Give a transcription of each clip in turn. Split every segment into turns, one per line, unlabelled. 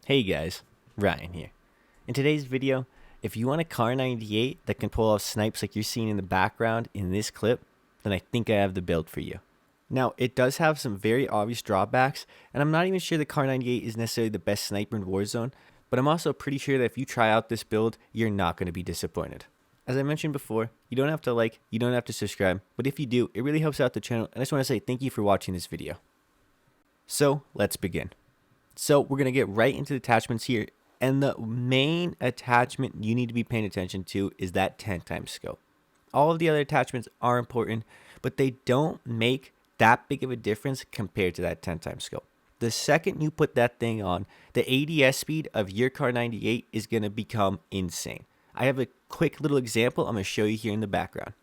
Hey guys, Ryan here. In today's video, if you want a Kar 98 that can pull off snipes like you're seeing in the background in this clip, then I think I have the build for you. Now, it does have some very obvious drawbacks, and I'm not even sure the Kar 98 is necessarily the best sniper in Warzone, but I'm also pretty sure that if you try out this build, you're not going to be disappointed. As I mentioned before, you don't have to like, you don't have to subscribe, but if you do, it really helps out the channel, and I just want to say thank you for watching this video. So, let's begin. So we're going to get right into the attachments here. And the main attachment you need to be paying attention to is that 10 times scope. All of the other attachments are important, but they don't make that big of a difference compared to that 10 times scope. The second you put that thing on, the ADS speed of your Kar 98 is going to become insane. I have a quick little example I'm going to show you here in the background.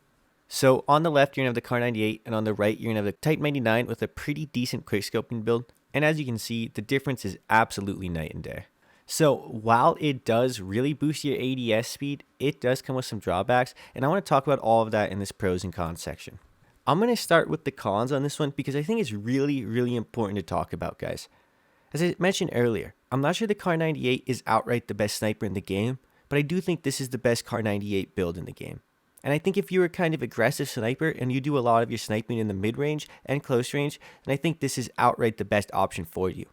So on the left, you're going to have the Kar 98, and on the right, you're going to have the Type 99 with a pretty decent quickscoping build. And as you can see, the difference is absolutely night and day. So while it does really boost your ADS speed, it does come with some drawbacks, and I want to talk about all of that in this pros and cons section. I'm going to start with the cons on this one because I think it's really important to talk about, guys. As I mentioned earlier, I'm not sure the Kar 98 is outright the best sniper in the game, but I do think this is the best Kar 98 build in the game. And I think if you're a kind of aggressive sniper and you do a lot of your sniping in the mid-range and close range, then I think this is outright the best option for you.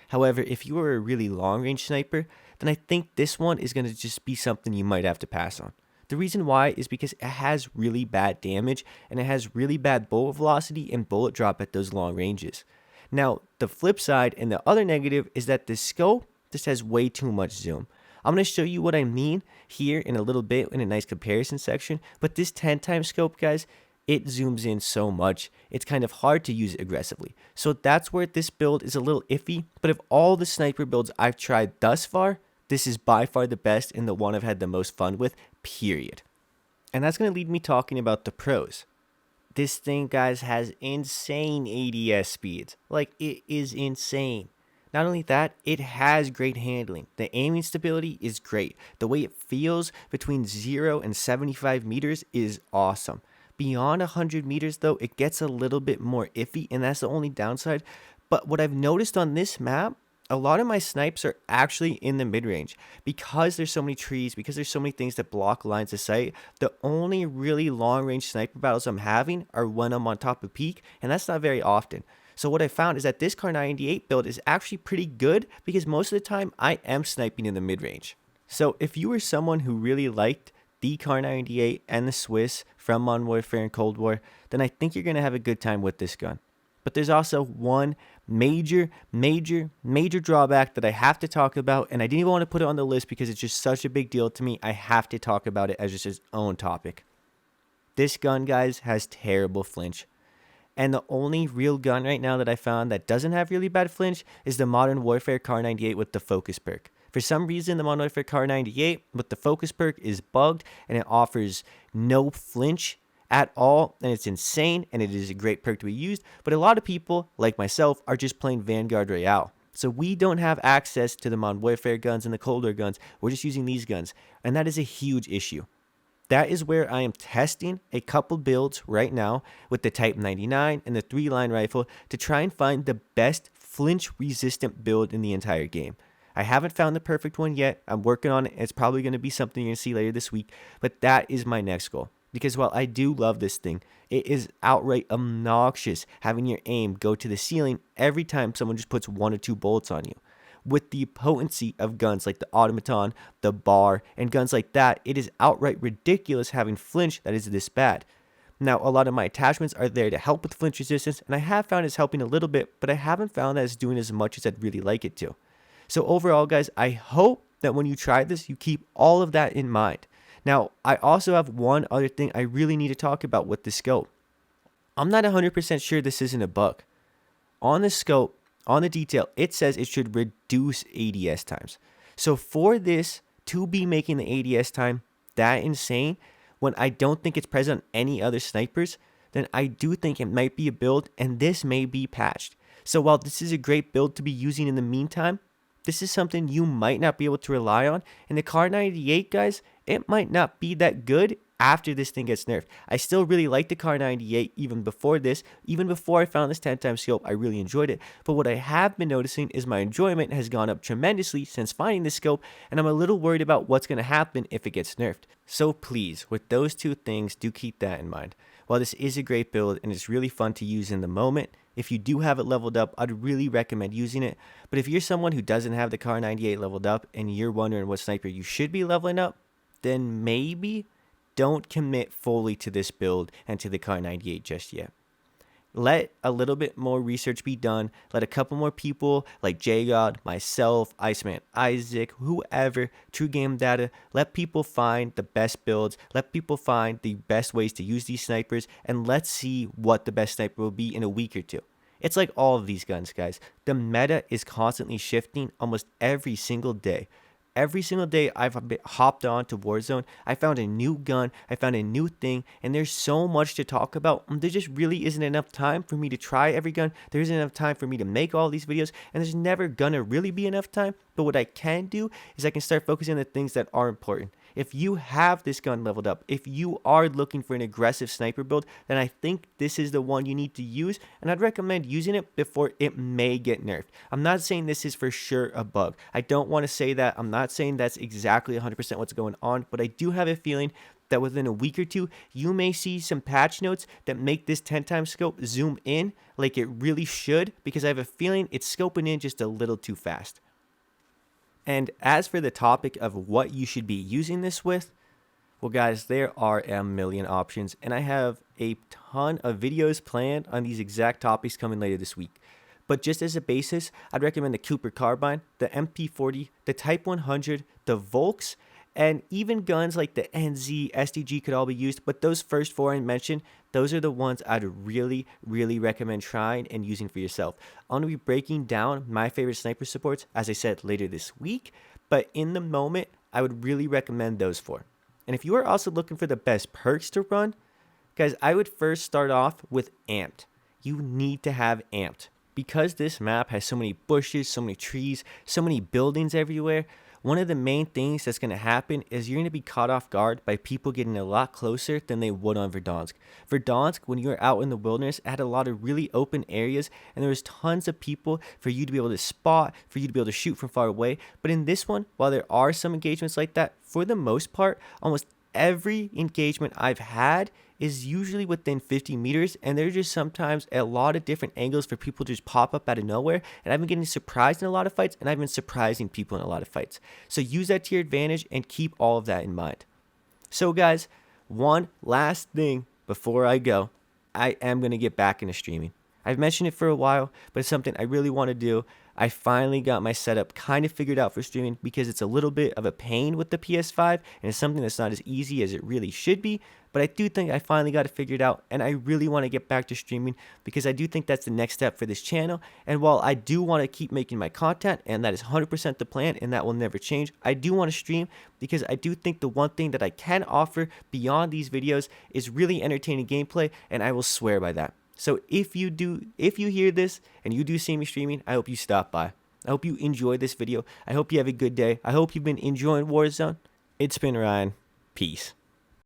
However, if you are a really long-range sniper, then I think this one is going to just be something you might have to pass on. The reason why is because it has really bad damage and it has really bad bullet velocity and bullet drop at those long ranges. Now, the flip side and the other negative is that the scope just has way too much zoom. I'm going to show you what I mean here in a little bit in a nice comparison section, but this 10 times scope, guys, it zooms in so much, it's kind of hard to use aggressively. So that's where this build is a little iffy, but of all the sniper builds I've tried thus far, this is by far the best and the one I've had the most fun with, period. And that's going to lead me talking about the pros. This thing, guys, has insane ADS speeds. Like, it is insane. Not only that, it has great handling. The aiming stability is great. The way it feels between 0 and 75 meters is awesome. Beyond 100 meters, though, it gets a little bit more iffy, and that's the only downside. But what I've noticed on this map, a lot of my snipes are actually in the mid-range. Because there's so many trees, because there's so many things that block lines of sight, the only really long-range sniper battles I'm having are when I'm on top of peak, and that's not very often. So what I found is that this Kar 98 build is actually pretty good because most of the time I am sniping in the mid-range. So if you were someone who really liked the Kar 98 and the Swiss from Modern Warfare and Cold War, then I think you're going to have a good time with this gun. But there's also one major drawback that I have to talk about, and I didn't even want to put it on the list because it's just such a big deal to me. I have to talk about it as just its own topic. This gun, guys, has terrible flinch. And the only real gun right now that I found that doesn't have really bad flinch is the Modern Warfare Kar 98 with the focus perk. For some reason, the Modern Warfare Kar 98 with the focus perk is bugged and it offers no flinch at all, and it's insane, and it is a great perk to be used, but a lot of people, like myself, are just playing Vanguard Royale. So we don't have access to the Modern Warfare guns and the Cold War guns. We're just using these guns, and that is a huge issue. That is where I am testing a couple builds right now with the Type 99 and the 3-line rifle to try and find the best flinch-resistant build in the entire game. I haven't found the perfect one yet. I'm working on it. It's probably going to be something you're going to see later this week, but that is my next goal. Because while I do love this thing, it is outright obnoxious having your aim go to the ceiling every time someone just puts 1 or 2 bullets on you. With the potency of guns like the Automaton, the Bar, and guns like that, it is outright ridiculous having flinch that is this bad. Now, a lot of my attachments are there to help with flinch resistance, and I have found it's helping a little bit, but I haven't found that it's doing as much as I'd really like it to. So overall, guys, I hope that when you try this, you keep all of that in mind. Now, I also have one other thing I really need to talk about with the scope. I'm not 100% sure this isn't a bug. On the scope, on the detail, it says it should reduce ADS times. So for this to be making the ADS time that insane, when I don't think it's present on any other snipers, then I do think it might be a build, and this may be patched. So while this is a great build to be using in the meantime, this is something you might not be able to rely on. And the Kar 98, guys, it might not be that good after this thing gets nerfed. I still really like the Kar98 even before this. Even before I found this 10x scope, I really enjoyed it. But what I have been noticing is my enjoyment has gone up tremendously since finding this scope, and I'm a little worried about what's going to happen if it gets nerfed. So please, with those two things, do keep that in mind. While this is a great build and it's really fun to use in the moment, if you do have it leveled up, I'd really recommend using it. But if you're someone who doesn't have the Kar98 leveled up and you're wondering what sniper you should be leveling up, then maybe don't commit fully to this build and to the Kar98 just yet. Let a little bit more research be done. Let a couple more people like JGod, myself, Iceman, Isaac, whoever, True Game Data, let people find the best builds. Let people find the best ways to use these snipers, and let's see what the best sniper will be in a week or two. It's like all of these guns, guys. The meta is constantly shifting almost every single day. Every single day I've hopped on to Warzone, I found a new gun, I found a new thing, and there's so much to talk about. There just really isn't enough time for me to try every gun. There isn't enough time for me to make all these videos, and there's never gonna really be enough time. But what I can do is I can start focusing on the things that are important. If you have this gun leveled up, if you are looking for an aggressive sniper build, then I think this is the one you need to use, and I'd recommend using it before it may get nerfed. I'm not saying this is for sure a bug. I don't want to say that. I'm not saying that's exactly 100% what's going on, but I do have a feeling that within a week or two, you may see some patch notes that make this 10x scope zoom in like it really should, because I have a feeling it's scoping in just a little too fast. And as for the topic of what you should be using this with, well guys, there are a million options, and I have a ton of videos planned on these exact topics coming later this week. But just as a basis, I'd recommend the Cooper Carbine, the MP40, the Type 100, the Volks, and even guns like the NZ, STG could all be used, but those first four I mentioned, those are the ones I'd really recommend trying and using for yourself. I'm going to be breaking down my favorite sniper supports, as I said, later this week, but in the moment, I would really recommend those four. And if you are also looking for the best perks to run, guys, I would first start off with Amped. You need to have Amped. Because this map has so many bushes, so many trees, so many buildings everywhere, one of the main things that's going to happen is you're going to be caught off guard by people getting a lot closer than they would on Verdansk. Verdansk, when you were out in the wilderness, had a lot of really open areas, and there was tons of people for you to be able to spot, for you to be able to shoot from far away. But in this one, while there are some engagements like that, for the most part, almost every engagement I've had is usually within 50 meters, and there's just sometimes a lot of different angles for people to just pop up out of nowhere, and I've been getting surprised in a lot of fights, and I've been surprising people in a lot of fights. So use that to your advantage and keep all of that in mind. So guys, one last thing before I go, I am going to get back into streaming. I've mentioned it for a while, but it's something I really want to do. I finally got my setup kind of figured out for streaming because it's a little bit of a pain with the PS5, and it's something that's not as easy as it really should be, but I do think I finally got it figured out, and I really want to get back to streaming because I do think that's the next step for this channel. And while I do want to keep making my content, and that is 100% the plan, and that will never change, I do want to stream because I do think the one thing that I can offer beyond these videos is really entertaining gameplay, and I will swear by that. So if you hear this and you do see me streaming, I hope you stop by. I hope you enjoyed this video. I hope you have a good day. I hope you've been enjoying Warzone. It's been Ryan. Peace.